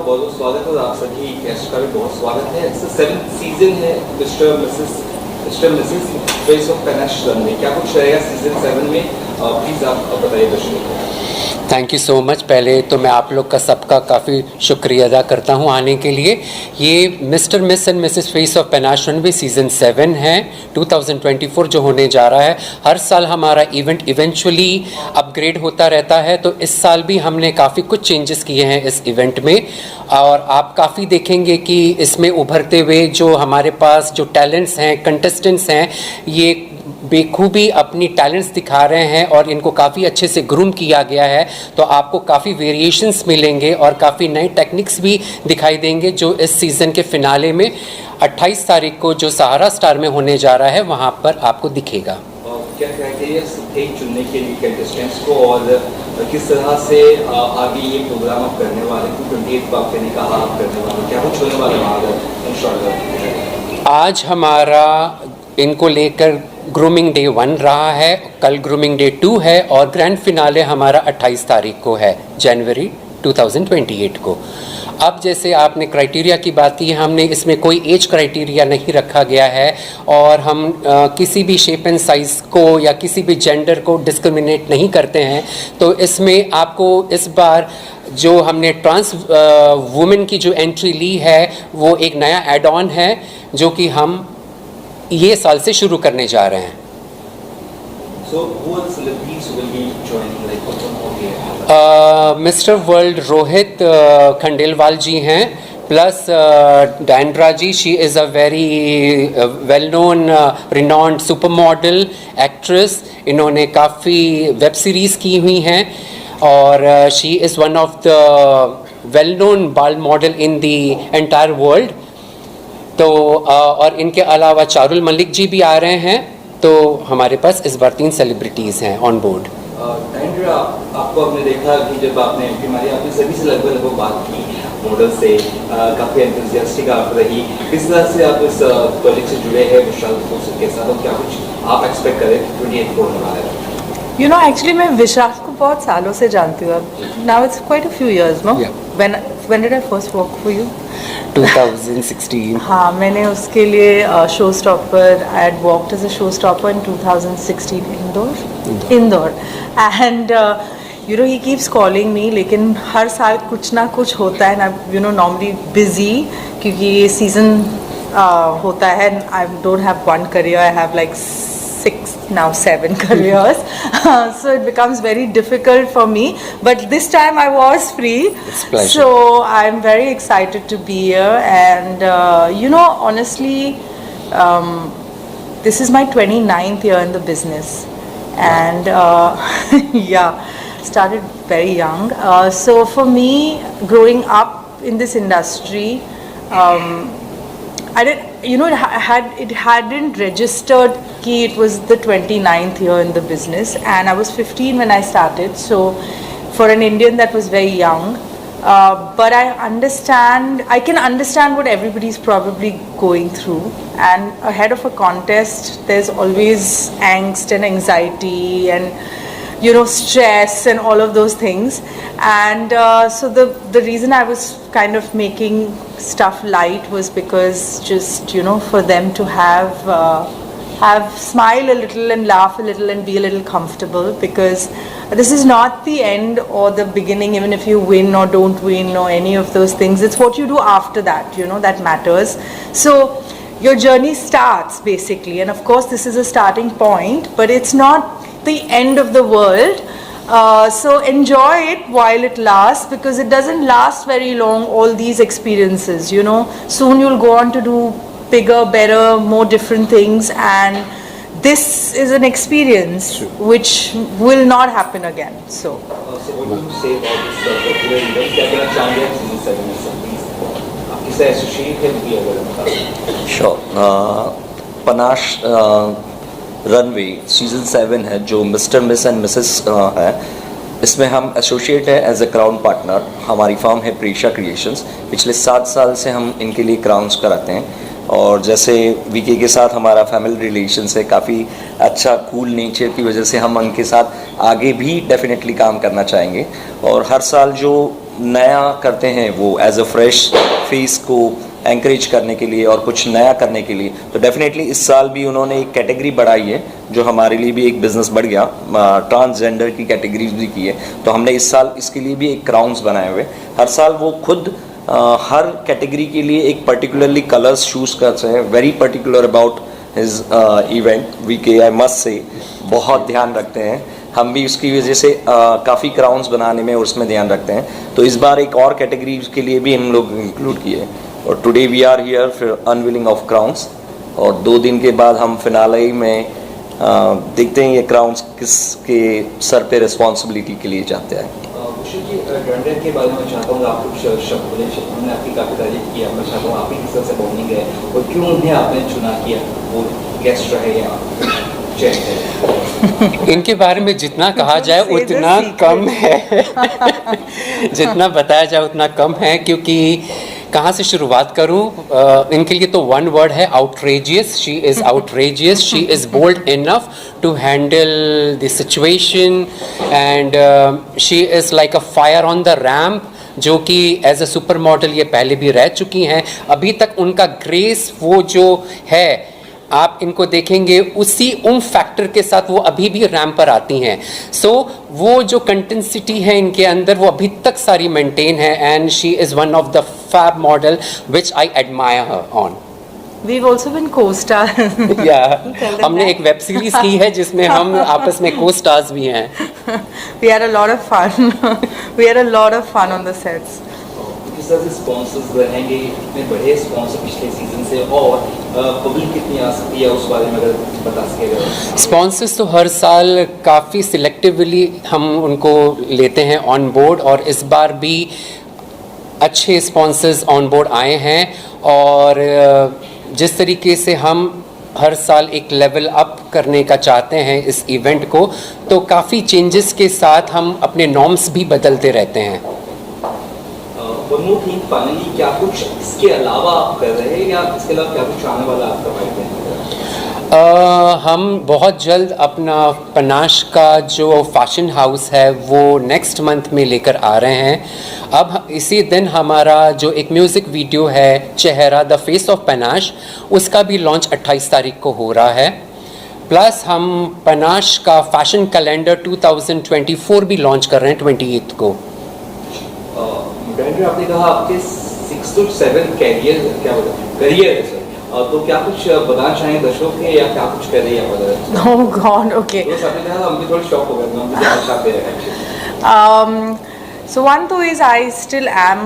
बहुत बहुत स्वागत है और आप सभी गेस्ट का भी बहुत स्वागत है। इट्स 7th सीजन है Mr Mrs Face of Panache Runway. क्या कुछ रहेगा सीजन 7 में, प्लीज़ आप बताइए दर्शकों को। Thank you so much. पहले तो मैं आप लोग का सबका काफ़ी शुक्रिया अदा करता हूँ आने के लिए। ये Mr Miss and Mrs Face of Panache Runway season 7 है 2024 जो होने जा रहा है। हर साल हमारा इवेंट इवेंचुअली अपग्रेड होता रहता है, तो इस साल भी हमने काफ़ी कुछ चेंजेस किए हैं इस इवेंट में, और आप काफ़ी देखेंगे कि इसमें उभरते हुए जो हमारे पास जो टैलेंट्स हैं, कंटेस्टेंट्स हैं, ये बेखूबी अपनी टैलेंट्स दिखा रहे हैं और इनको काफ़ी अच्छे से ग्रूम किया गया है। तो आपको काफ़ी वेरिएशंस मिलेंगे और काफ़ी नए टेक्निक्स भी दिखाई देंगे जो इस सीज़न के फिनाले में 28 तारीख को जो सहारा स्टार में होने जा रहा है वहाँ पर आपको दिखेगा। क्या क्राइटेरिया थे चुनने के लिए कंटेस्टेंट्स को, और किस तरह से आगे ये प्रोग्राम आप करने वाले हैं? 28 को आपने कहा आप करने वाले, क्या कुछ होने वाला है इंशाल्लाह? आज हमारा इनको लेकर ग्रूमिंग डे 1 रहा है, कल ग्रूमिंग डे 2 है और ग्रैंड फिनाले हमारा 28 तारीख को है, जनवरी 2028 को। अब जैसे आपने क्राइटेरिया की बात की, हमने इसमें कोई एज क्राइटेरिया नहीं रखा गया है और हम किसी भी शेप एंड साइज़ को या किसी भी जेंडर को डिस्क्रिमिनेट नहीं करते हैं। तो इसमें आपको इस बार जो हमने ट्रांस वुमेन की जो एंट्री ली है वो एक नया एड ऑन है जो कि हम ये साल से शुरू करने जा रहे हैं। मिस्टर वर्ल्ड रोहित खंडेलवाल जी हैं, plus Diandra ji, she is a very well known renowned super model actress. इन्होंने काफ़ी वेब सीरीज़ की हुई हैं और she is one of the well known bald model in the entire world. तो और इनके अलावा चारुल मलिक जी भी आ रहे हैं। तो हमारे पास इस बार 3 सेलिब्रिटीज़ हैं ऑन बोर्ड। आपको आपने देखा कि जब आपने हमारी आपने सभी से लगभग बात की, मॉडल से काफ़ी एंथुसियास्टिक आप रही, किस तरह से आप इस प्रोजेक्ट से जुड़े हैं विशाल के साथ, और क्या कुछ आप एक्सपेक्ट करें 28 को होने वाला है? You know, actually मैं विशाल को बहुत सालों से जानती हूँ। Now it's quite a few years, no? Yeah. When did I first work for you? 2016. हाँ, मैंने उसके लिए show stopper, I had worked as a show stopper in 2016 Indore, and you know he keeps calling me, लेकिन हर साल कुछ ना कुछ होता है ना, you know, normally busy क्योंकि ये सीजन होता है। I don't have one career, I have like 6 now 7 careers, so it becomes very difficult for me, but this time I was free. It's a pleasure. So I'm very excited to be here, and you know, honestly, this is my 29th year in the business, and yeah, started very young. So for me, growing up in this industry, I did, you know, it hadn't registered कि it was the 29th year in the business, and I was 15 when I started. So for an Indian, that was very young. But I can understand what everybody's probably going through. And ahead of a contest, there's always angst and anxiety and, you know, stress and all of those things. And so the reason I was kind of making stuff light was because just, you know, for them to have smile a little and laugh a little and be a little comfortable, because this is not the end or the beginning, even if you win or don't win or any of those things. It's what you do after that, you know, that matters. So your journey starts basically, and of course this is a starting point, but it's not the end of the world. So enjoy it while it lasts, because it doesn't last very long, all these experiences, you know. Soon you'll go on to do bigger, better, more different things, and this is an experience which will not happen again. So what do you say about this particular event? क्या कहना चाहेंगे आप season 7 में से, please? आप किससे associate हैं भी अगर बता? श्योर। पनाश रनवे सीजन 7 है जो मिस्टर मिस एंड मिसेस है। इसमें हम एसोसिएट है एज ए क्राउन पार्टनर। हमारी फर्म है प्रीशा क्रिएशंस। पिछले 7 साल से हम इनके लिए क्राउन्स कराते हैं, और जैसे वीके के साथ हमारा फैमिली रिलेशंस है काफ़ी अच्छा, कूल नेचर की वजह से हम उनके साथ आगे भी डेफिनेटली काम करना चाहेंगे। और हर साल जो नया करते हैं वो एज अ फ्रेश फेस को एंकरेज करने के लिए और कुछ नया करने के लिए, तो डेफिनेटली इस साल भी उन्होंने एक कैटेगरी बढ़ाई है जो हमारे लिए भी एक बिज़नेस बढ़ गया, ट्रांसजेंडर की कैटेगरीज भी की है। तो हमने इस साल इसके लिए भी एक क्राउन्स बनाए हुए। हर साल वो खुद हर कैटेगरी के लिए एक पर्टिकुलरली कलर्स चूज़ करते हैं, very particular about his event वीके, आई मस्ट से बहुत ध्यान रखते हैं। हम भी उसकी वजह से काफ़ी क्राउन्स बनाने में और उसमें ध्यान रखते हैं। तो इस बार एक और कैटेगरी के लिए भी हम लोग इंक्लूड किए और today we are here for unveiling of crowns. और 2 दिन के बाद हम फिनाले में देखते हैं ये क्राउन्स किसके सर पे रिस्पॉन्सिबिलिटी के लिए जाते हैं। भूषण जी, डंडन के बारे में चाहता हूँ आप कुछ शब्द बोलें। हमने आपकी काफ़ी तारीफ की, मैं चाहता हूँ आप ही किस तरह से बॉन्डिंग है और क्यों उन्हें आपने चुना किया, वो गेस्ट रहे या चेक है? इनके बारे में जितना कहा जाए उतना कम है जितना बताया जाए उतना कम है, क्योंकि कहाँ से शुरुआत करूँ? इनके लिए तो वन वर्ड है, outrageous. She is outrageous, she is bold enough to handle the situation and she is like a fire on the ramp, जो कि एज अ सुपर मॉडल ये पहले भी रह चुकी हैं। अभी तक उनका ग्रेस वो जो है, आप इनको देखेंगे उसी फैक्टर के साथ वो अभी भी रैम्प पर आती हैं। सो वो जो कंटेंसिटी है इनके अंदर वो अभी तक सारी मेंटेन है and she is one of the fab model which I admire her on. We've also been co-stars. हमने एक वेब सीरीज की है जिसमें हम आपस में को-स्टार्स भी हैं। We had a lot of fun. We had a lot of fun on the sets. किस तरह से स्पॉन्सर्स रहेंगे, कितने बड़े स्पॉन्सर पिछले सीजन से, और पब्लिक कितनी आ सकती है उस बारे में अगर बता सकेगा? स्पॉन्सर्स तो हर साल काफ़ी सिलेक्टिवली हम उनको लेते हैं ऑन बोर्ड, और इस बार भी अच्छे स्पॉन्सर्स ऑन बोर्ड आए हैं। और जिस तरीके से हम हर साल एक लेवल अप करने का चाहते हैं इस इवेंट को, तो काफ़ी चेंजेस के साथ हम अपने नॉर्म्स भी बदलते रहते हैं। वन मोर थिंग, फाइनली क्या कुछ इसके अलावा आप कर रहे हैं या इसके अलावा क्या कुछ आने वाला आपका पाइपलाइन है? हम बहुत जल्द अपना पनाश का जो फैशन हाउस है वो नेक्स्ट मंथ में लेकर आ रहे हैं। अब इसी दिन हमारा जो एक म्यूज़िक वीडियो है चेहरा द फेस ऑफ पनाश, उसका भी लॉन्च 28 तारीख को हो रहा है। प्लस हम पनाश का फैशन कैलेंडर 2024 भी लॉन्च कर रहे हैं 28 को। आपने कहा आपके 6 to 7 करियर है सर, तो क्या कुछ बताना चाहेंगे दर्शकों के, या क्या कुछ कर रही है? Oh God, okay. तो आपने कहा हम भी थोड़े शॉक हो गए, हम भी चाहते हैं। So one तो is I still am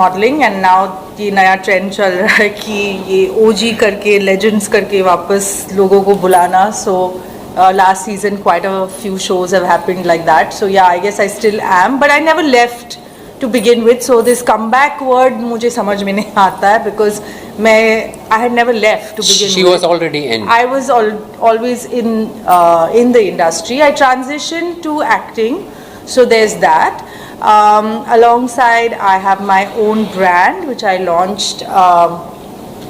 modeling and now ये नया ट्रेंड चल रहा है कि ये OG करके legends करके वापस लोगों को बुलाना। So last season quite a few shows have happened like that. So yeah, I guess I still am, but I never left to begin with. So this comeback word मुझे समझ में नहीं आता है because I had never left to begin with. She was already in. I was always in the industry. I transitioned to acting, so there's that. Alongside, I have my own brand which I launched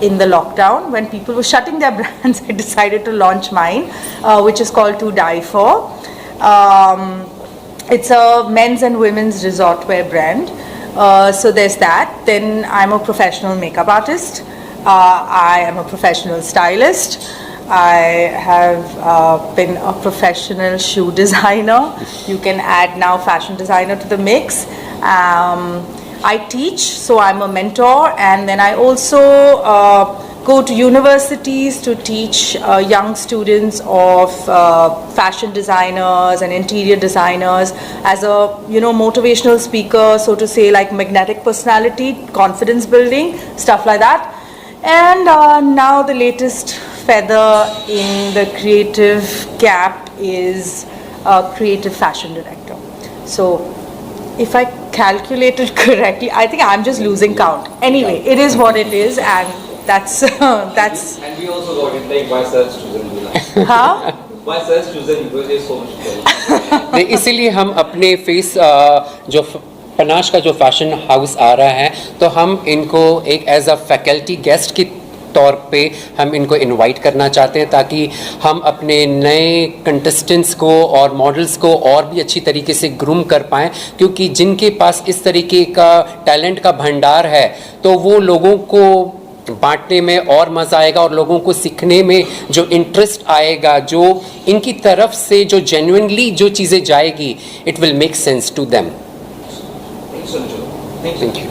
in the lockdown. When people were shutting their brands, I decided to launch mine, which is called To Die For. It's a men's and women's resort wear brand. So there's that. Then I'm a professional makeup artist. I am a professional stylist. I have been a professional shoe designer. You can add now fashion designer to the mix. I teach, so I'm a mentor, and then I also go to universities to teach young students of fashion designers and interior designers as a motivational speaker, so to say, like magnetic personality, confidence building, stuff like that. And now the latest feather in the creative cap is a creative fashion director. So if I calculated correctly, I think I'm just losing count. Anyway, it is what it is, and that's And we also got it, like why search chosen? Huh? Why search chosen? Because there's so much. नहीं, इसीलिए हम अपने face जो panache का जो fashion house आ रहा है, तो हम इनको एक एज अ फैकल्टी गेस्ट की तौर पे हम इनको इनवाइट करना चाहते हैं, ताकि हम अपने नए कंटेस्टेंट्स को और मॉडल्स को और भी अच्छी तरीके से ग्रूम कर पाएँ, क्योंकि जिनके पास इस तरीके का टैलेंट का भंडार है तो वो लोगों को बांटने में और मज़ा आएगा और लोगों को सीखने में जो इंटरेस्ट आएगा, जो इनकी तरफ से जो जेन्युइनली जो चीज़ें जाएगी, it will make sense to them. Thank you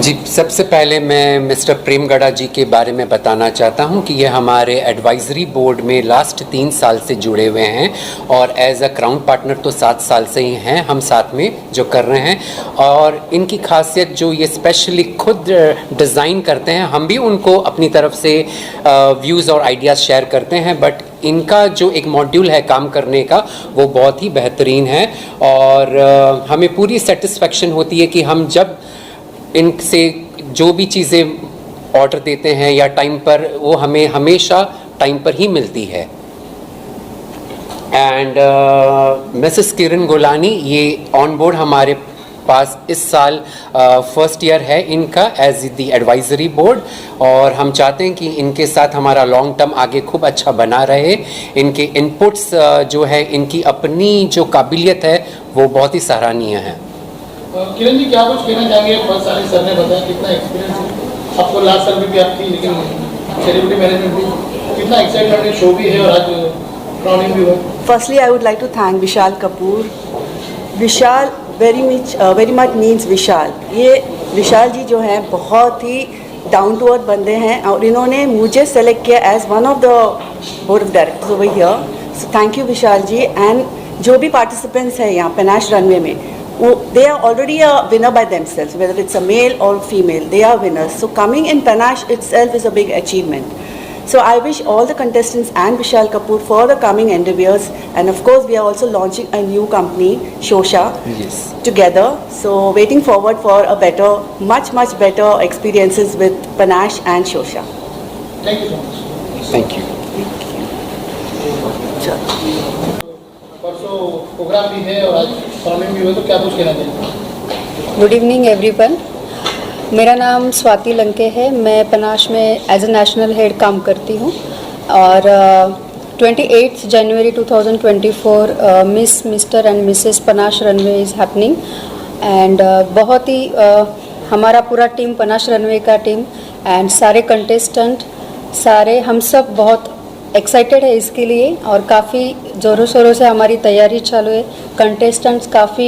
जी। सबसे पहले मैं मिस्टर प्रेम गड़ा जी के बारे में बताना चाहता हूं कि ये हमारे एडवाइजरी बोर्ड में लास्ट 3 साल से जुड़े हुए हैं और एज अ क्राउन पार्टनर तो 7 साल से ही हैं हम साथ में जो कर रहे हैं। और इनकी खासियत जो ये स्पेशली खुद डिज़ाइन करते हैं, हम भी उनको अपनी तरफ से व्यूज़ और आइडियाज़ शेयर करते हैं, बट इनका जो एक मॉड्यूल है काम करने का वो बहुत ही बेहतरीन है और हमें पूरी सेटिस्फेक्शन होती है कि हम जब इनसे जो भी चीज़ें ऑर्डर देते हैं या टाइम पर, वो हमें हमेशा टाइम पर ही मिलती है। एंड मिसेस किरण गोलानी ये ऑन बोर्ड हमारे पास इस साल फर्स्ट ईयर है इनका एज द एडवाइजरी बोर्ड, और हम चाहते हैं कि इनके साथ हमारा लॉन्ग टर्म आगे खूब अच्छा बना रहे। इनके इनपुट्स जो है, इनकी अपनी जो काबिलियत है वो बहुत ही सराहनीय है। किरण जी, क्या कुछ कहना चाहेंगे? बहुत सारे सर ने बताया कितना एक्सपीरियंस है आपको, लास्ट साल में भी आपकी, लेकिन सेलिब्रिटी मैनेजमेंट भी कितना एक्साइटमेंट शो भी है और आज क्राउनिंग भी हुआ। Firstly, I would like to thank Vishal Kapoor. Vishal very much means Vishal. ये विशाल जी जो हैं बहुत ही डाउन टू अर्थ बंदे हैं और इन्होंने मुझे सेलेक्ट किया as one of the board of directors over here. So thank you Vishal ji. And जो भी पार्टिसिपेंट्स हैं यहाँ पेनाश रनवे में, they are already a winner by themselves, whether it's a male or female, they are winners. So coming in Panache itself is a big achievement. So I wish all the contestants and Vishal Kapoor for the coming endeavors, and of course we are also launching a new company, Shosha, Yes. together. So waiting forward for a better, much better experiences with Panache and Shosha. Thank you so much. Thank you. परसों programme भी है और आज crowning भी हुआ, तो क्या कुछ कहना चाहेंगे? Good evening everyone. मेरा नाम स्वाति लंके है। मैं पनाश में एज ए नेशनल हेड काम करती हूँ और 28 जनवरी 2024 Miss, Mr and Mrs Panache Runway is happening and बहुत ही हमारा पूरा टीम, पनाश रनवे का टीम एंड सारे कंटेस्टेंट, सारे हम सब बहुत एक्साइटेड है इसके लिए और काफ़ी ज़ोरों शोरों से हमारी तैयारी चालू है। कंटेस्टेंट्स काफ़ी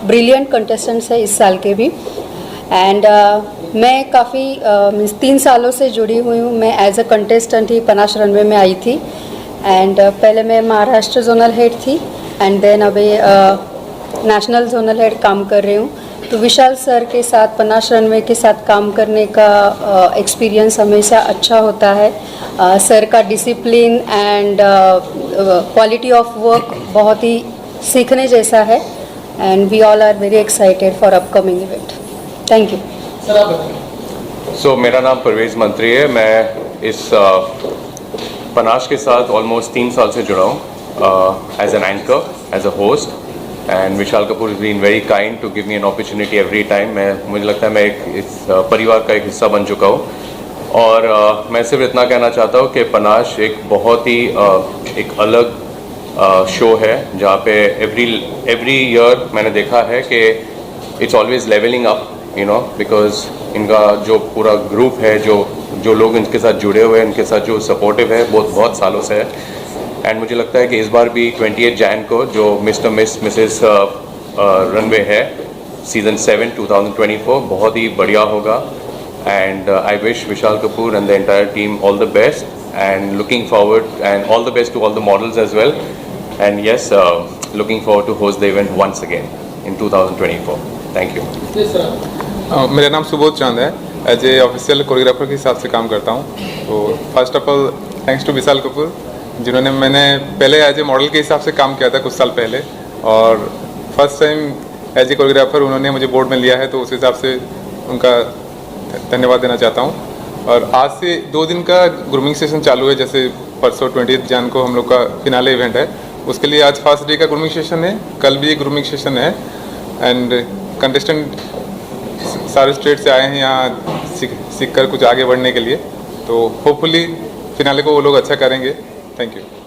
ब्रिलियंट कंटेस्टेंट्स है इस साल के भी। एंड मैं काफ़ी 3 सालों से जुड़ी हुई हूँ। मैं एज अ कंटेस्टेंट ही पनाश रनवे में आई थी एंड पहले मैं महाराष्ट्र जोनल हेड थी एंड देन अभी नेशनल जोनल हेड काम कर रही हूँ। तो विशाल सर के साथ, पनाश रनवे के साथ काम करने का एक्सपीरियंस हमेशा अच्छा होता है। सर का discipline and quality of work बहुत ही सीखने जैसा है and we all are very excited for upcoming event. Thank you sir, आप बताइए। सो मेरा नाम परवेज़ मंत्री है। मैं इस पनाश के साथ ऑलमोस्ट 3 साल से जुड़ा हूँ as an anchor, as a host, and Vishal Kapoor is been very kind to give me an opportunity every time. मुझे लगता है मैं इस परिवार का एक हिस्सा बन चुका हूँ और मैं सिर्फ इतना कहना चाहता हूँ कि पनाश एक बहुत ही एक अलग शो है जहाँ पे एवरी ईयर मैंने देखा है कि it's always levelling up, you know, because इनका जो पूरा ग्रुप है, जो लोग इनके साथ जुड़े हुए हैं, इनके साथ जो सपोर्टिव है, बहुत सालों से है। एंड मुझे लगता है कि इस बार भी 28 जैन को जो मिस्टर मिसेस रनवे है सीज़न 7 2024 बहुत ही बढ़िया होगा। And I wish Vishal Kapoor and the entire team all the best and looking forward and all the best to all the models as well. And yes, looking forward to host the event once again in 2024। Thank you. Yes, sir. मेरा नाम सुबोध चांद है। As a official choreographer के हिसाब से काम करता हूँ। तो first of all thanks to Vishal Kapoor, जिन्होंने, मैंने पहले एज ए मॉडल के हिसाब से काम किया था कुछ साल पहले और first time as a choreographer उन्होंने मुझे बोर्ड में लिया है, तो उस हिसाब से उनका धन्यवाद देना चाहता हूँ। और आज से 2 दिन का ग्रूमिंग सेशन चालू है। जैसे परसों 20 जैन को हम लोग का फिनाले इवेंट है, उसके लिए आज फर्स्ट डे का ग्रूमिंग सेशन है, कल भी एक ग्रूमिंग सेशन है एंड कंटेस्टेंट सारे स्टेट से आए हैं यहाँ सीख कर कुछ आगे बढ़ने के लिए, तो होपफुली फिनाले को वो लोग अच्छा करेंगे। Thank you.